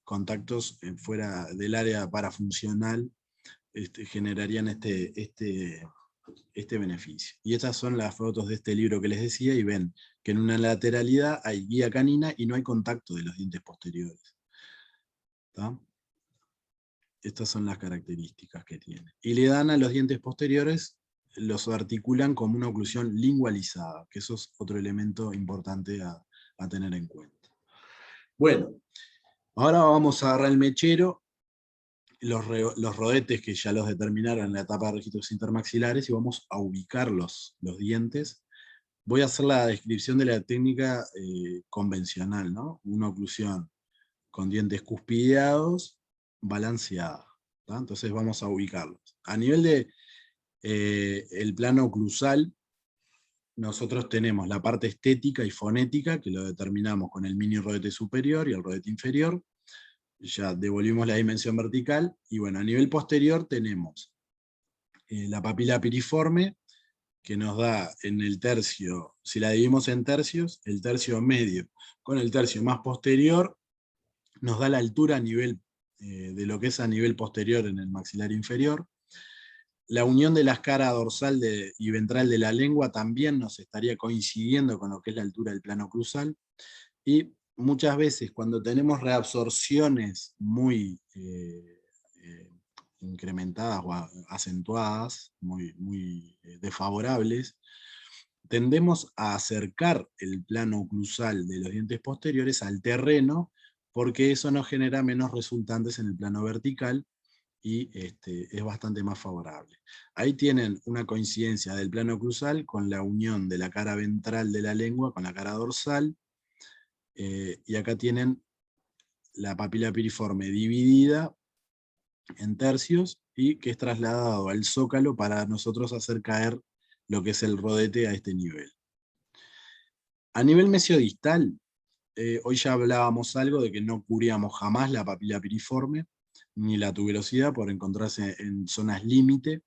contactos fuera del área parafuncional generarían este beneficio. Y estas son las fotos de este libro que les decía, y ven que en una lateralidad hay guía canina y no hay contacto de los dientes posteriores. ¿Tá? Estas son las características que tiene. Y le dan a los dientes posteriores, los articulan como una oclusión lingualizada, que eso es otro elemento importante a tener en cuenta. Bueno, ahora vamos a agarrar el mechero, los rodetes que ya los determinaron en la etapa de registros intermaxilares, y vamos a ubicar los dientes. Voy a hacer la descripción de la técnica convencional, ¿no? Una oclusión con dientes cuspideados, balanceada. ¿Tá? Entonces vamos a ubicarlos. A nivel de el plano oclusal, nosotros tenemos la parte estética y fonética, que lo determinamos con el mini rodete superior y el rodete inferior. Ya devolvimos la dimensión vertical, y bueno, a nivel posterior tenemos la papila piriforme, que nos da en el tercio, si la dividimos en tercios, el tercio medio con el tercio más posterior, nos da la altura a nivel de lo que es a nivel posterior en el maxilar inferior. La unión de la escara dorsal y ventral de la lengua también nos estaría coincidiendo con lo que es la altura del plano oclusal. Y muchas veces cuando tenemos reabsorciones muy incrementadas o acentuadas, muy desfavorables, tendemos a acercar el plano oclusal de los dientes posteriores al terreno, porque eso nos genera menos resultantes en el plano vertical, y es bastante más favorable. Ahí tienen una coincidencia del plano oclusal con la unión de la cara ventral de la lengua con la cara dorsal, y acá tienen la papila piriforme dividida en tercios y que es trasladado al zócalo para nosotros hacer caer lo que es el rodete a este nivel. A nivel mesiodistal, hoy ya hablábamos algo de que no cubríamos jamás la papila piriforme, ni la tuberosidad por encontrarse en zonas límite.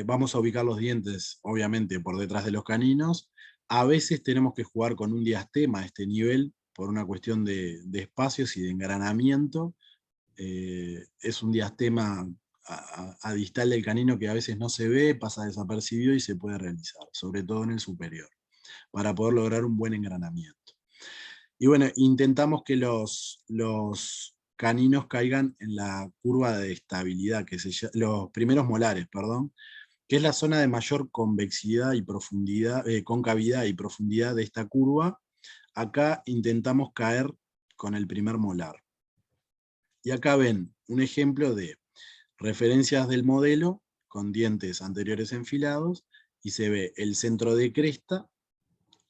Vamos a ubicar los dientes, obviamente, por detrás de los caninos. A veces tenemos que jugar con un diastema a este nivel, por una cuestión de espacios y de engranamiento. Es un diastema a distal del canino que a veces no se ve, pasa desapercibido y se puede realizar, sobre todo en el superior, para poder lograr un buen engranamiento. Y bueno, intentamos que los caninos caigan en la curva de estabilidad, los primeros molares, perdón, que es la zona de mayor convexidad y profundidad, concavidad y profundidad de esta curva. Acá intentamos caer con el primer molar. Y acá ven un ejemplo de referencias del modelo con dientes anteriores enfilados, y se ve el centro de cresta,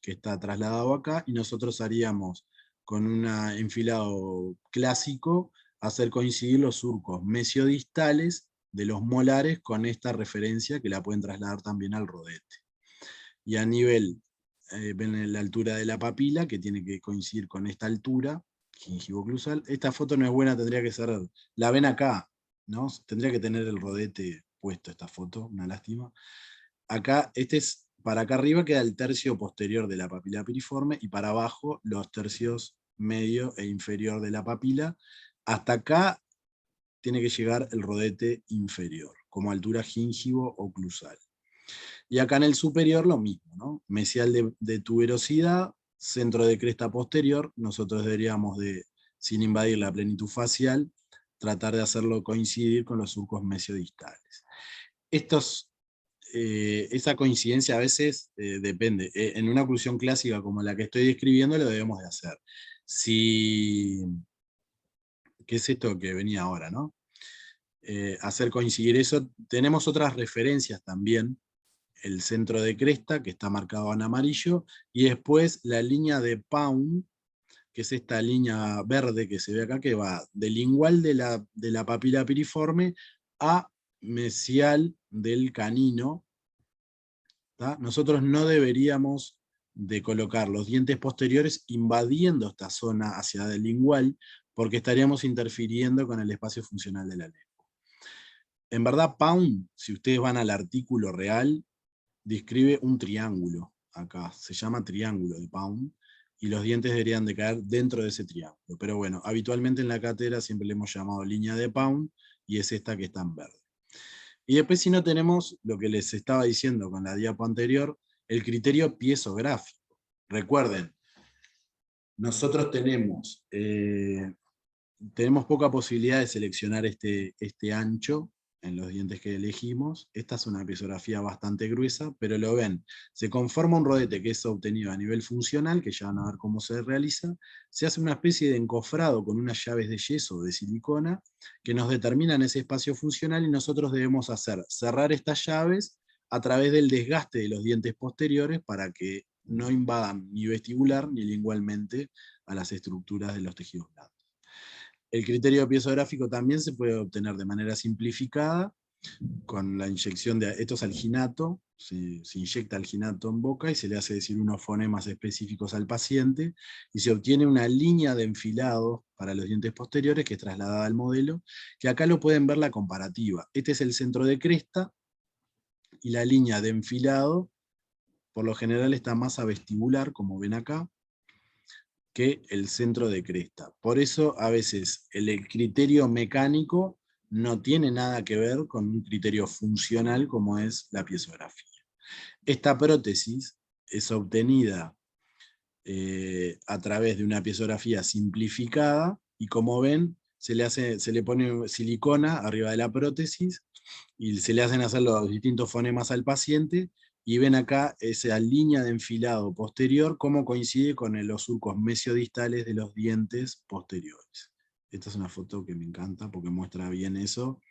que está trasladado acá, y nosotros haríamos con un enfilado clásico hacer coincidir los surcos mesiodistales de los molares con esta referencia, que la pueden trasladar también al rodete. Y a nivel, ven la altura de la papila, que tiene que coincidir con esta altura gingivo-oclusal. Esta foto no es buena, tendría que ser, la ven acá, ¿no? Tendría que tener el rodete puesto esta foto, una lástima. Acá, para acá arriba queda el tercio posterior de la papila piriforme, y para abajo los tercios medio e inferior de la papila. Hasta acá tiene que llegar el rodete inferior, como altura gingivo-oclusal. Y acá en el superior lo mismo, ¿no? Mesial de tuberosidad, centro de cresta posterior, nosotros deberíamos sin invadir la plenitud facial, tratar de hacerlo coincidir con los surcos mesiodistales. Esa coincidencia a veces depende. En una oclusión clásica como la que estoy describiendo lo debemos de hacer. ¿Qué es esto que venía ahora, no? Hacer coincidir eso. Tenemos otras referencias también. El centro de cresta, que está marcado en amarillo, y después la línea de Pound, que es esta línea verde que se ve acá, que va del lingual de la papila piriforme a mesial del canino. ¿tá? Nosotros no deberíamos de colocar los dientes posteriores invadiendo esta zona hacia el lingual, porque estaríamos interfiriendo con el espacio funcional de la lengua. En verdad, Pound, si ustedes van al artículo real, describe un triángulo acá, se llama triángulo de Pound, y los dientes deberían de caer dentro de ese triángulo. Pero bueno, habitualmente en la cátedra siempre le hemos llamado línea de Pound, y es esta que está en verde. Y después, si no, tenemos lo que les estaba diciendo con la diapo anterior, el criterio piezográfico. Recuerden, nosotros tenemos poca posibilidad de seleccionar este ancho en los dientes que elegimos. Esta es una piezografía bastante gruesa, pero lo ven, se conforma un rodete que es obtenido a nivel funcional, que ya van a ver cómo se realiza, se hace una especie de encofrado con unas llaves de yeso o de silicona, que nos determinan ese espacio funcional, y nosotros debemos cerrar estas llaves a través del desgaste de los dientes posteriores para que no invadan ni vestibular ni lingualmente a las estructuras de los tejidos blandos. El criterio piezográfico también se puede obtener de manera simplificada con la inyección de, esto es alginato, se inyecta alginato en boca y se le hace decir unos fonemas específicos al paciente, y se obtiene una línea de enfilado para los dientes posteriores que es trasladada al modelo, que acá lo pueden ver la comparativa. Este es el centro de cresta, y la línea de enfilado, por lo general, está más a vestibular, como ven acá, que el centro de cresta. Por eso a veces el criterio mecánico no tiene nada que ver con un criterio funcional como es la piezografía. Esta prótesis es obtenida a través de una piezografía simplificada, y como ven, se le pone silicona arriba de la prótesis y se le hacen hacer los distintos fonemas al paciente, y ven acá esa línea de enfilado posterior, cómo coincide con los surcos mesiodistales de los dientes posteriores. Esta es una foto que me encanta porque muestra bien eso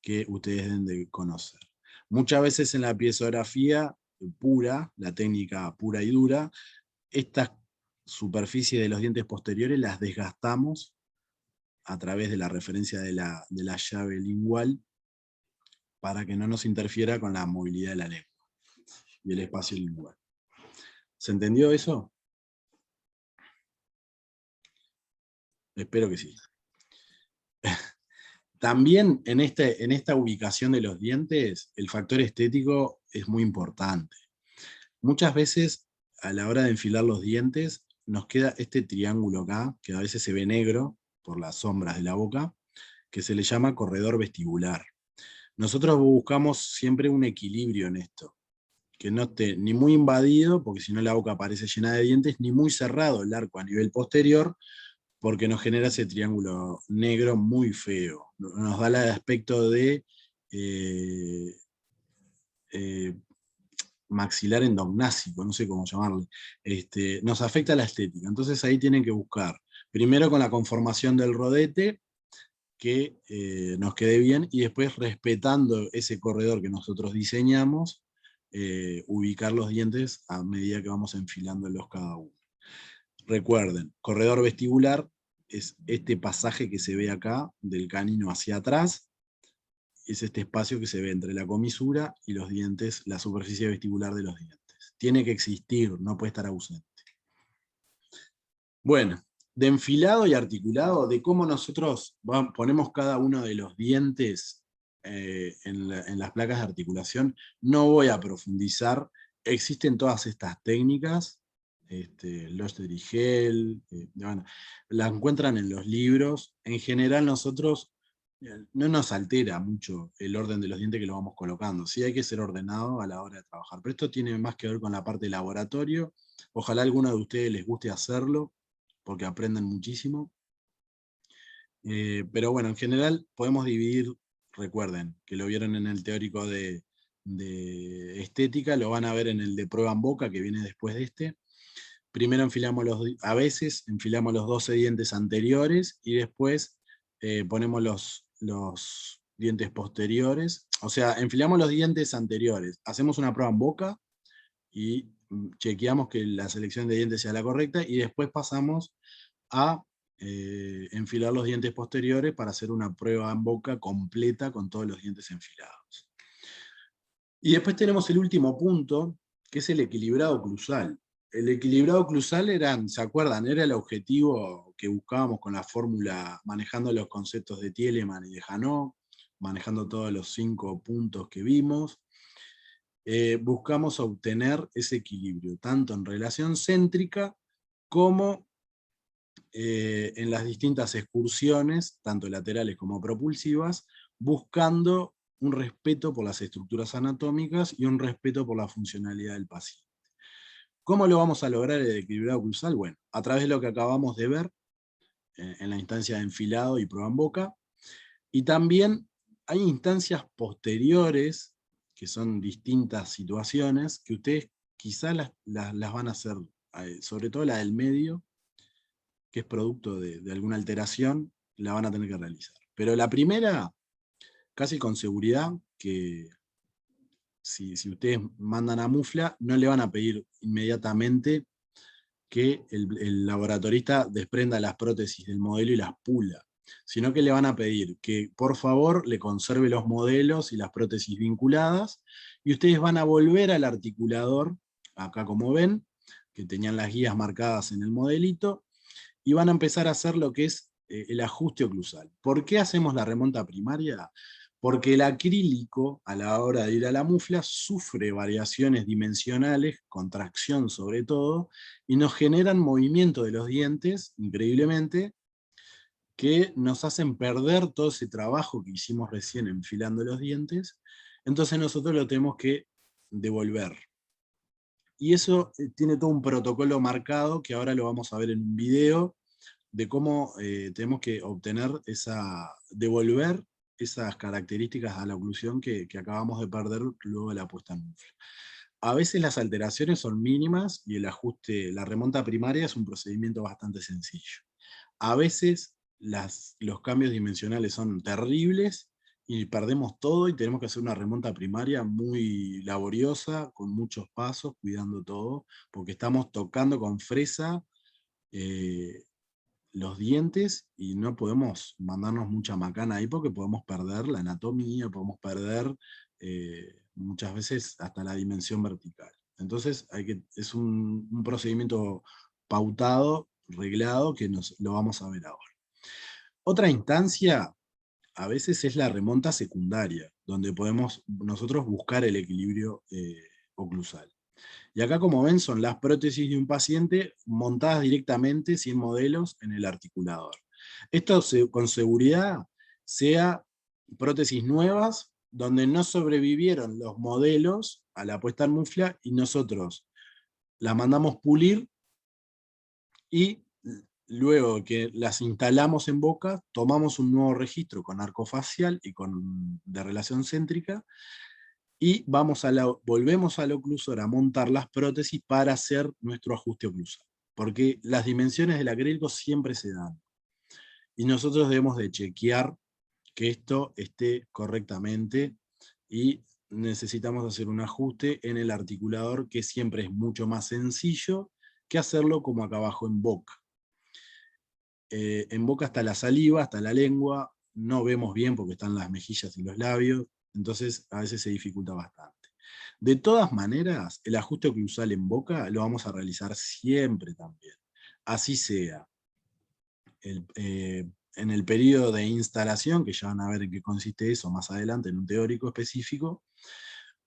que ustedes deben de conocer. Muchas veces en la piezografía pura, la técnica pura y dura, estas superficies de los dientes posteriores las desgastamos a través de la referencia de la llave lingual, para que no nos interfiera con la movilidad de la lengua y el espacio lingual. ¿Se entendió eso? Espero que sí. También en esta ubicación de los dientes, el factor estético es muy importante. Muchas veces, a la hora de enfilar los dientes, nos queda este triángulo acá, que a veces se ve negro por las sombras de la boca, que se le llama corredor vestibular. Nosotros buscamos siempre un equilibrio en esto, que no esté ni muy invadido, porque si no la boca aparece llena de dientes, ni muy cerrado el arco a nivel posterior, porque nos genera ese triángulo negro muy feo. Nos da el aspecto de eh, eh, maxilar endognásico, no sé cómo llamarle. Nos afecta la estética. Entonces ahí tienen que buscar, primero con la conformación del rodete, que nos quede bien, y después, respetando ese corredor que nosotros diseñamos, ubicar los dientes a medida que vamos enfilándolos cada uno. Recuerden, corredor vestibular es este pasaje que se ve acá, del canino hacia atrás, es este espacio que se ve entre la comisura y los dientes, la superficie vestibular de los dientes. Tiene que existir, no puede estar ausente. Bueno, de enfilado y articulado, de cómo nosotros ponemos cada uno de los dientes en las placas de articulación, no voy a profundizar. Existen todas estas técnicas, Loster y Gel, bueno, las encuentran en los libros. En general nosotros no nos altera mucho el orden de los dientes que lo vamos colocando. Sí hay que ser ordenado a la hora de trabajar, pero esto tiene más que ver con la parte de laboratorio. Ojalá a alguno de ustedes les guste hacerlo, porque aprenden muchísimo. Pero bueno, en general podemos dividir, recuerden, que lo vieron en el teórico de estética, lo van a ver en el de prueba en boca, que viene después de este. Primero a veces enfilamos los 12 dientes anteriores, y después ponemos los dientes posteriores. O sea, enfilamos los dientes anteriores, hacemos una prueba en boca, y chequeamos que la selección de dientes sea la correcta, y después pasamos a enfilar los dientes posteriores para hacer una prueba en boca completa con todos los dientes enfilados. Y después tenemos el último punto, que es el equilibrado oclusal. El equilibrado oclusal ¿se acuerdan? Era el objetivo que buscábamos con la fórmula, manejando los conceptos de Thielemann y de Janot, manejando todos los 5 puntos que vimos. Buscamos obtener ese equilibrio, tanto en relación céntrica como en las distintas excursiones, tanto laterales como propulsivas, buscando un respeto por las estructuras anatómicas y un respeto por la funcionalidad del paciente. ¿Cómo lo vamos a lograr el equilibrado oclusal? Bueno, a través de lo que acabamos de ver en la instancia de enfilado y prueba en boca, y también hay instancias posteriores, que son distintas situaciones, que ustedes quizás las van a hacer, sobre todo la del medio, que es producto de alguna alteración, la van a tener que realizar. Pero la primera, casi con seguridad, que si ustedes mandan a Mufla, no le van a pedir inmediatamente que el laboratorista desprenda las prótesis del modelo y las pula, sino que le van a pedir que por favor le conserve los modelos y las prótesis vinculadas, y ustedes van a volver al articulador, acá como ven, que tenían las guías marcadas en el modelito, y van a empezar a hacer lo que es el ajuste oclusal. ¿Por qué hacemos la remonta primaria? Porque el acrílico, a la hora de ir a la mufla, sufre variaciones dimensionales, contracción sobre todo, y nos generan movimiento de los dientes, increíblemente, que nos hacen perder todo ese trabajo que hicimos recién enfilando los dientes. Entonces nosotros lo tenemos que devolver. Y eso tiene todo un protocolo marcado, que ahora lo vamos a ver en un video, de cómo tenemos que obtener devolver esas características a la oclusión que acabamos de perder luego de la puesta en mufla. A veces las alteraciones son mínimas y el ajuste, la remonta primaria es un procedimiento bastante sencillo. A veces los cambios dimensionales son terribles y perdemos todo y tenemos que hacer una remonta primaria muy laboriosa, con muchos pasos, cuidando todo, porque estamos tocando con fresa eh, los dientes y no podemos mandarnos mucha macana ahí porque podemos perder la anatomía, podemos perder muchas veces hasta la dimensión vertical. Entonces es un procedimiento pautado, reglado, que lo vamos a ver ahora. Otra instancia a veces es la remonta secundaria, donde podemos nosotros buscar el equilibrio oclusal. Y acá, como ven, son las prótesis de un paciente montadas directamente, sin modelos, en el articulador. Esto con seguridad sea prótesis nuevas, donde no sobrevivieron los modelos a la puesta en mufla, y nosotros las mandamos pulir, y luego que las instalamos en boca, tomamos un nuevo registro con arco facial y de relación céntrica, y volvemos al oclusor a montar las prótesis para hacer nuestro ajuste oclusal. Porque las dimensiones del acrílico siempre se dan. Y nosotros debemos de chequear que esto esté correctamente, y necesitamos hacer un ajuste en el articulador, que siempre es mucho más sencillo que hacerlo como acá abajo en boca. En boca está la saliva, está la lengua, no vemos bien porque están las mejillas y los labios, entonces a veces se dificulta bastante. De todas maneras, el ajuste oclusal en boca lo vamos a realizar siempre también. Así sea en el periodo de instalación, que ya van a ver en qué consiste eso más adelante en un teórico específico,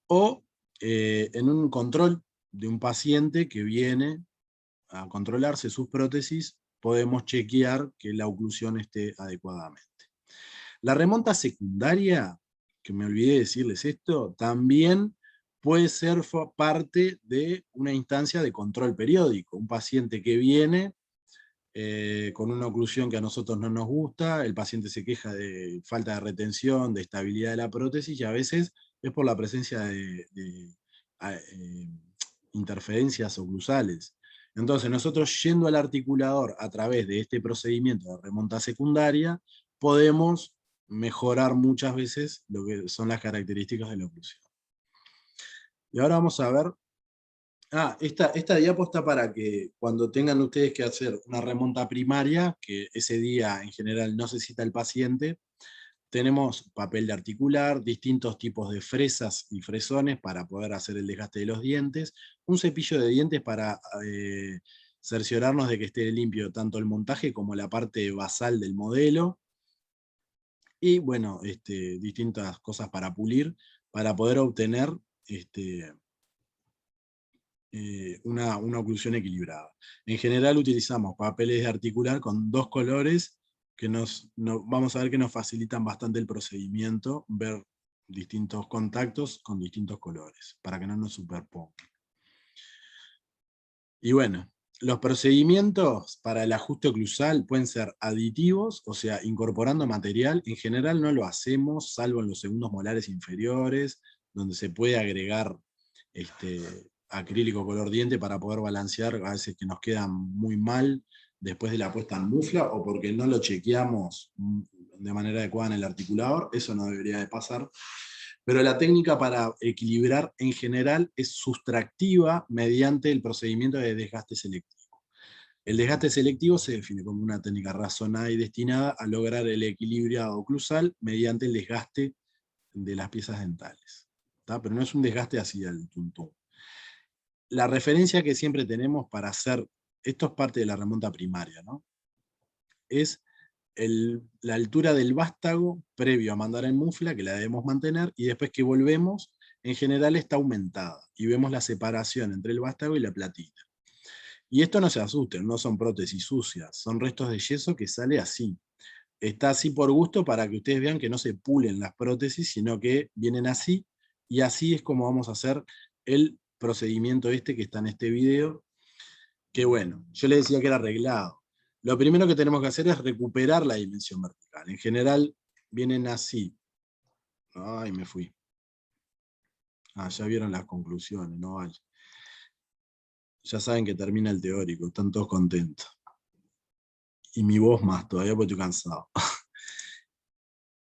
o en un control de un paciente que viene a controlarse sus prótesis, podemos chequear que la oclusión esté adecuadamente. La remonta secundaria, que me olvidé decirles esto, también puede ser parte de una instancia de control periódico. Un paciente que viene con una oclusión que a nosotros no nos gusta, el paciente se queja de falta de retención, de estabilidad de la prótesis, y a veces es por la presencia de interferencias oclusales. Entonces nosotros, yendo al articulador a través de este procedimiento de remonta secundaria, podemos mejorar muchas veces lo que son las características de la oclusión. Y ahora vamos a ver. Esta diapo está para que cuando tengan ustedes que hacer una remonta primaria, que ese día en general no se cita el paciente, tenemos papel de articular, distintos tipos de fresas y fresones para poder hacer el desgaste de los dientes, un cepillo de dientes para cerciorarnos de que esté limpio tanto el montaje como la parte basal del modelo, y bueno, distintas cosas para pulir, para poder obtener una oclusión equilibrada. En general utilizamos papeles de articular con 2 colores que vamos a ver que nos facilitan bastante el procedimiento, ver distintos contactos con distintos colores, para que no nos superpongan. Y bueno, los procedimientos para el ajuste oclusal pueden ser aditivos, o sea, incorporando material. En general no lo hacemos, salvo en los segundos molares inferiores, donde se puede agregar acrílico color diente para poder balancear, a veces que nos quedan muy mal después de la puesta en mufla, o porque no lo chequeamos de manera adecuada en el articulador. Eso no debería de pasar. Pero la técnica para equilibrar en general es sustractiva mediante el procedimiento de desgaste selectivo. El desgaste selectivo se define como una técnica razonada y destinada a lograr el equilibrio oclusal mediante el desgaste de las piezas dentales. ¿Tá? Pero no es un desgaste así al tuntún. La referencia que siempre tenemos para hacer, esto es parte de la remonta primaria, ¿no? Es la altura del vástago previo a mandar en mufla, que la debemos mantener, y después que volvemos, en general está aumentada, y vemos la separación entre el vástago y la platita. Y esto no se asusten, no son prótesis sucias, son restos de yeso que sale así. Está así por gusto para que ustedes vean que no se pulen las prótesis, sino que vienen así, y así es como vamos a hacer el procedimiento que está en este video, que bueno, yo les decía que era arreglado. Lo primero que tenemos que hacer es recuperar la dimensión vertical. En general vienen así. Ay, me fui. Ya vieron las conclusiones, no vale. Ya saben que termina el teórico, están todos contentos. Y mi voz más, todavía porque estoy cansado.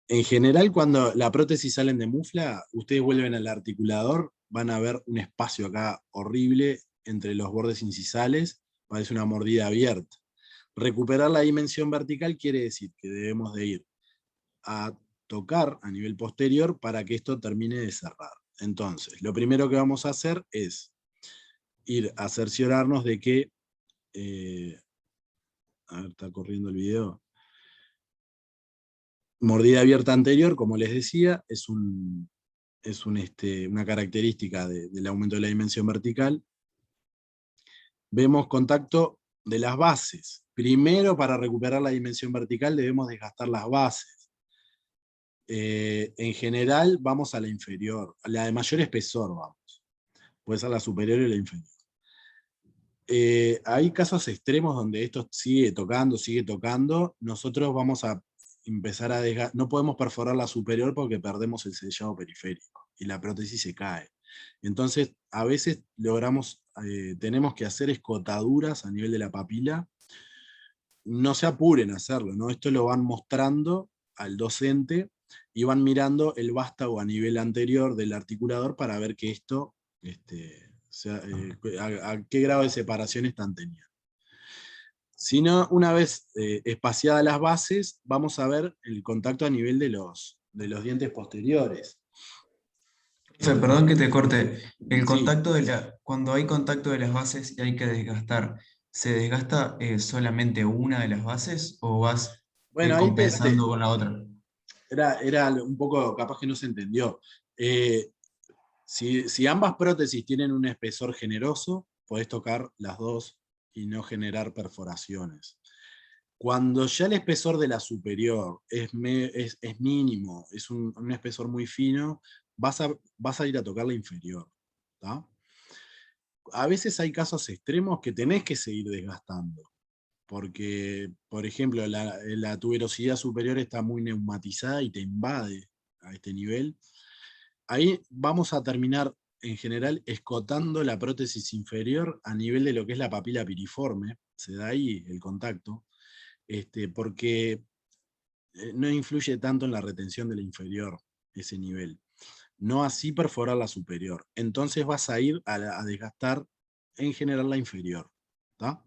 En general, cuando la prótesis salen de mufla, ustedes vuelven al articulador, van a ver un espacio acá horrible entre los bordes incisales, parece una mordida abierta. Recuperar la dimensión vertical quiere decir que debemos de ir a tocar a nivel posterior para que esto termine de cerrar. Entonces, lo primero que vamos a hacer es ir a cerciorarnos de que... a ver, está corriendo el video. Mordida abierta anterior, como les decía, es una característica del aumento de la dimensión vertical. Vemos contacto de las bases. Primero, para recuperar la dimensión vertical, debemos desgastar las bases. En general, vamos a la inferior, a la de mayor espesor vamos. Puede ser la superior y la inferior. Hay casos extremos donde esto sigue tocando. Nosotros vamos a empezar a desgastar. No podemos perforar la superior porque perdemos el sellado periférico y la prótesis se cae. Entonces, a veces tenemos que hacer escotaduras a nivel de la papila. No se apuren a hacerlo, ¿no? Esto lo van mostrando al docente y van mirando el vástago a nivel anterior del articulador para ver que esto, a qué grado de separación están teniendo. Si no, una vez espaciadas las bases, vamos a ver el contacto a nivel de los dientes posteriores. Perdón que te corte. El Sí. contacto cuando hay contacto de las bases y hay que desgastar, ¿se desgasta solamente una de las bases o vas Bueno, ahí compensando con la otra? era un poco, capaz que no se entendió. Si ambas prótesis tienen un espesor generoso, podés tocar las dos y no generar perforaciones. Cuando ya el espesor de la superior es mínimo, es un espesor muy fino, vas a ir a tocar la inferior. ¿Tá? A veces hay casos extremos que tenés que seguir desgastando, porque, por ejemplo, la tuberosidad superior está muy neumatizada y te invade a este nivel. Ahí vamos a terminar, en general, escotando la prótesis inferior a nivel de lo que es la papila piriforme, se da ahí el contacto, porque no influye tanto en la retención de la inferior, ese nivel. No así perforar la superior. Entonces vas a ir a desgastar, en general, la inferior. ¿Tá?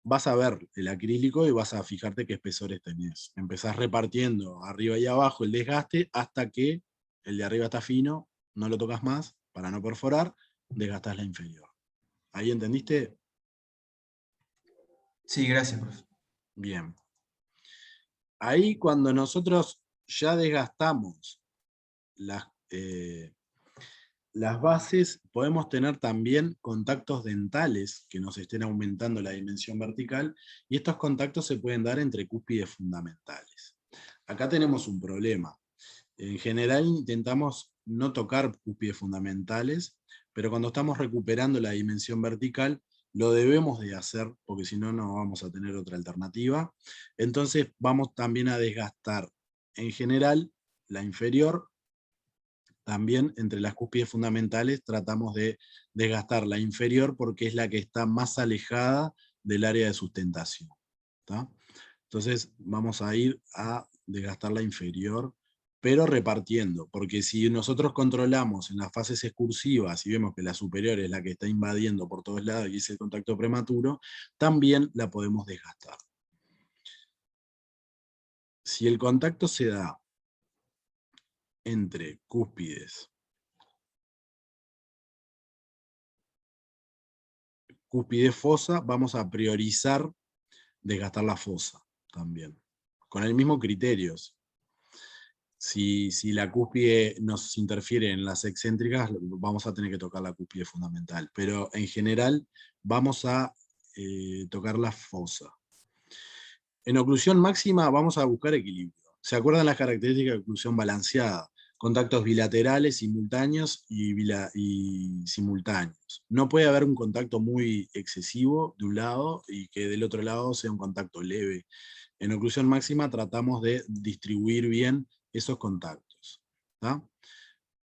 Vas a ver el acrílico y vas a fijarte qué espesores tenés. Empezás repartiendo arriba y abajo el desgaste hasta que el de arriba está fino, no lo tocas más para no perforar, desgastás la inferior. ¿Ahí entendiste? Sí, gracias, profe. Bien. Ahí cuando nosotros ya desgastamos las, las bases, podemos tener también contactos dentales que nos estén aumentando la dimensión vertical, y estos contactos se pueden dar entre cúspides fundamentales. Acá tenemos un problema. En general intentamos no tocar cúspides fundamentales, pero cuando estamos recuperando la dimensión vertical, lo debemos de hacer, porque si no, no vamos a tener otra alternativa. Entonces vamos también a desgastar, en general, la inferior. También entre las cúspides fundamentales tratamos de desgastar la inferior porque es la que está más alejada del área de sustentación. ¿Tá? Entonces vamos a ir a desgastar la inferior, pero repartiendo, porque si nosotros controlamos en las fases excursivas y vemos que la superior es la que está invadiendo por todos lados y es el contacto prematuro, también la podemos desgastar. Si el contacto se da entre cúspide fosa, vamos a priorizar desgastar la fosa también, con el mismo criterio. Si la cúspide nos interfiere en las excéntricas, vamos a tener que tocar la cúspide fundamental, pero en general vamos a tocar la fosa. En oclusión máxima vamos a buscar equilibrio. ¿Se acuerdan las características de oclusión balanceada? Contactos bilaterales, simultáneos y simultáneos. No puede haber un contacto muy excesivo de un lado y que del otro lado sea un contacto leve. En oclusión máxima tratamos de distribuir bien esos contactos. ¿Tá?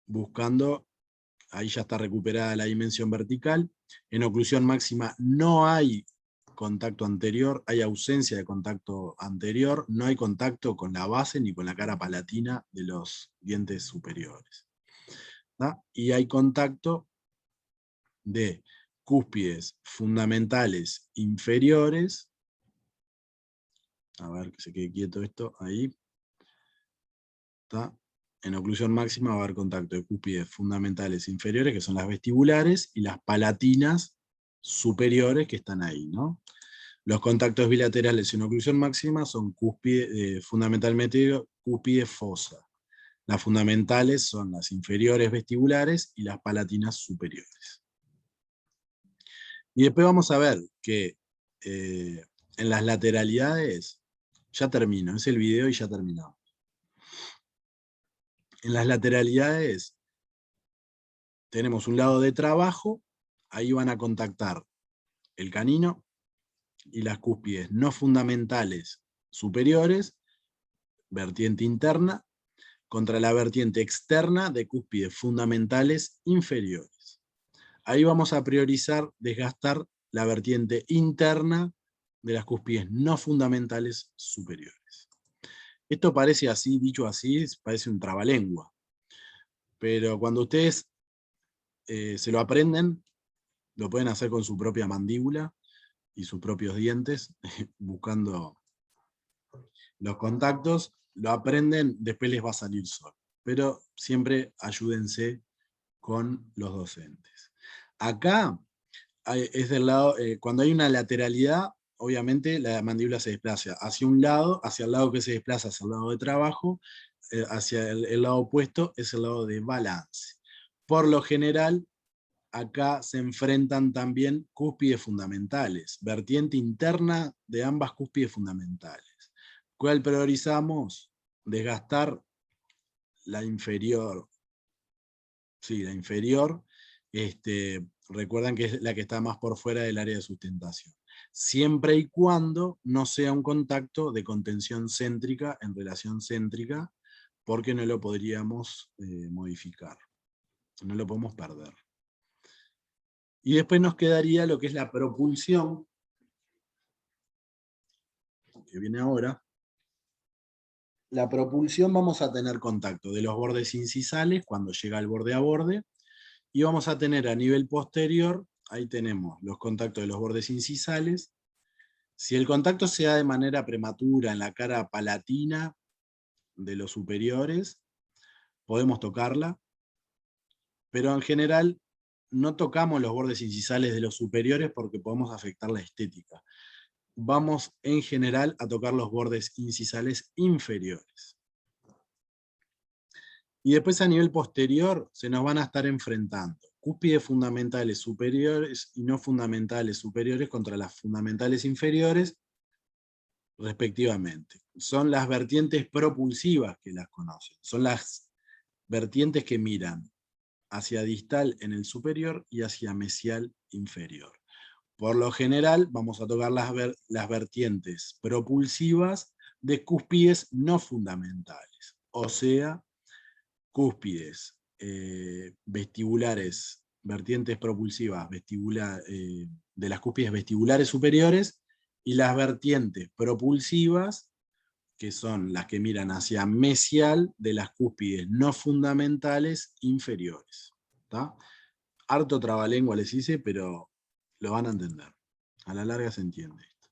Buscando, ahí ya está recuperada la dimensión vertical. En oclusión máxima no hay contacto anterior, hay ausencia de contacto anterior, no hay contacto con la base ni con la cara palatina de los dientes superiores. ¿Tá? Y hay contacto de cúspides fundamentales inferiores. A ver que se quede quieto esto, ahí. ¿Tá? En oclusión máxima va a haber contacto de cúspides fundamentales inferiores, que son las vestibulares, y las palatinas superiores, que están ahí, ¿no? Los contactos bilaterales en oclusión máxima son fundamentalmente cúspide fosa. Las fundamentales son las inferiores vestibulares y las palatinas superiores. Y después vamos a ver que en las lateralidades, ya termino, es el video y ya terminamos. En las lateralidades tenemos un lado de trabajo, ahí van a contactar el canino y las cúspides no fundamentales superiores, vertiente interna, contra la vertiente externa de cúspides fundamentales inferiores. Ahí vamos a priorizar desgastar la vertiente interna de las cúspides no fundamentales superiores. Esto parece así, dicho así, parece un trabalengua. Pero cuando ustedes se lo aprenden, lo pueden hacer con su propia mandíbula y sus propios dientes, buscando los contactos, lo aprenden, después les va a salir solo. Pero siempre ayúdense con los docentes. Acá es del lado, cuando hay una lateralidad, obviamente la mandíbula se desplaza hacia un lado, hacia el lado que se desplaza hacia el lado de trabajo, hacia el lado opuesto es el lado de balance. Por lo general, acá se enfrentan también cúspides fundamentales, vertiente interna de ambas cúspides fundamentales. ¿Cuál priorizamos? Desgastar la inferior. Sí, la inferior. Recuerdan que es la que está más por fuera del área de sustentación. Siempre y cuando no sea un contacto de contención céntrica en relación céntrica, porque no lo podríamos modificar. No lo podemos perder. Y después nos quedaría lo que es la propulsión, que viene ahora. La propulsión vamos a tener contacto de los bordes incisales cuando llega al borde a borde, y vamos a tener a nivel posterior, ahí tenemos los contactos de los bordes incisales. Si el contacto se da de manera prematura en la cara palatina de los superiores, podemos tocarla, pero en general no tocamos los bordes incisales de los superiores porque podemos afectar la estética. Vamos en general a tocar los bordes incisales inferiores. Y después a nivel posterior se nos van a estar enfrentando cúspides fundamentales superiores y no fundamentales superiores contra las fundamentales inferiores, respectivamente. Son las vertientes propulsivas que las conocen. Son las vertientes que miran hacia distal en el superior y hacia mesial inferior. Por lo general vamos a tocar las vertientes propulsivas de cúspides no fundamentales, o sea, cúspides vestibulares, vertientes propulsivas de las cúspides vestibulares superiores, y las vertientes propulsivas, que son las que miran hacia mesial, de las cúspides no fundamentales inferiores. ¿Tá? Harto trabalengua les hice, pero lo van a entender. A la larga se entiende esto.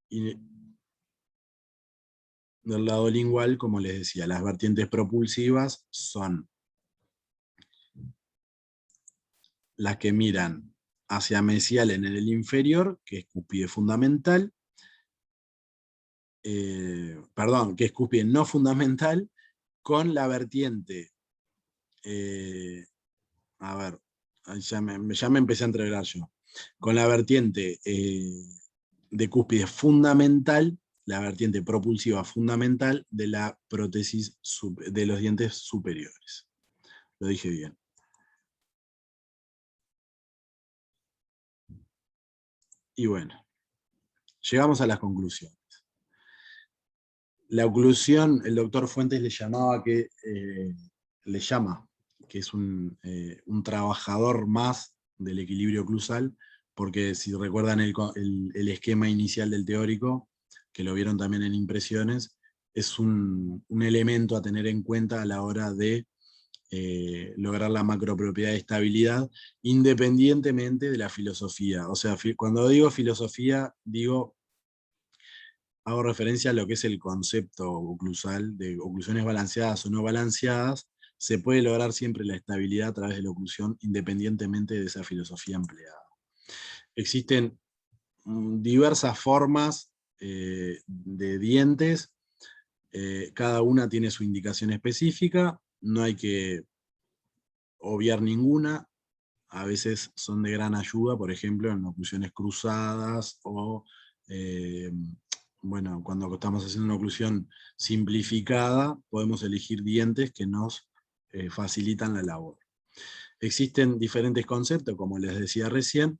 Y del lado lingual, como les decía, las vertientes propulsivas son las que miran hacia mesial en el inferior, que es cúspide fundamental, perdón, que es cúspide no fundamental, con la vertiente, a ver, ya me empecé a entreverar yo, con la vertiente de cúspide fundamental, la vertiente propulsiva fundamental de la prótesis de los dientes superiores. Lo dije bien. Y bueno, llegamos a las conclusiones. La oclusión, el doctor Fuentes le llama que es un trabajador más del equilibrio oclusal, porque si recuerdan el esquema inicial del teórico, que lo vieron también en impresiones, es un elemento a tener en cuenta a la hora de lograr la macropropiedad de estabilidad, independientemente de la filosofía. O sea, cuando digo filosofía, hago referencia a lo que es el concepto oclusal, de oclusiones balanceadas o no balanceadas. Se puede lograr siempre la estabilidad a través de la oclusión, independientemente de esa filosofía empleada. Existen diversas formas de dientes, cada una tiene su indicación específica, no hay que obviar ninguna. A veces son de gran ayuda, por ejemplo, en oclusiones cruzadas o bueno, cuando estamos haciendo una oclusión simplificada, podemos elegir dientes que nos facilitan la labor. Existen diferentes conceptos, como les decía recién,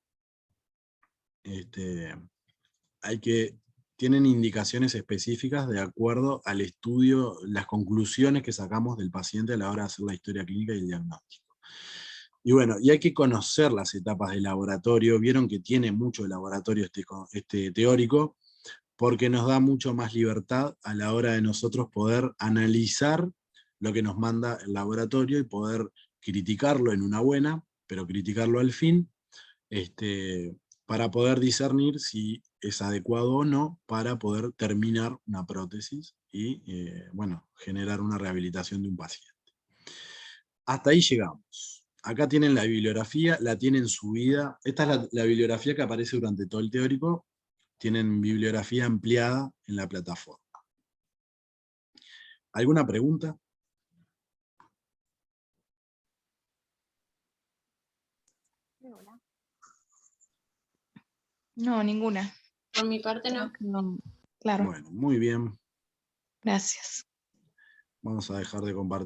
tienen indicaciones específicas de acuerdo al estudio, las conclusiones que sacamos del paciente a la hora de hacer la historia clínica y el diagnóstico. Y bueno, y hay que conocer las etapas del laboratorio. Vieron que tiene mucho de laboratorio este teórico, porque nos da mucho más libertad a la hora de nosotros poder analizar lo que nos manda el laboratorio y poder criticarlo en una buena, pero criticarlo al fin, para poder discernir si es adecuado o no, para poder terminar una prótesis y bueno, generar una rehabilitación de un paciente. Hasta ahí llegamos. Acá tienen la bibliografía, la tienen subida. Esta es la bibliografía que aparece durante todo el teórico. Tienen bibliografía ampliada en la plataforma. ¿Alguna pregunta? No, ninguna. Por mi parte no. No, claro. Bueno, muy bien. Gracias. Vamos a dejar de compartir.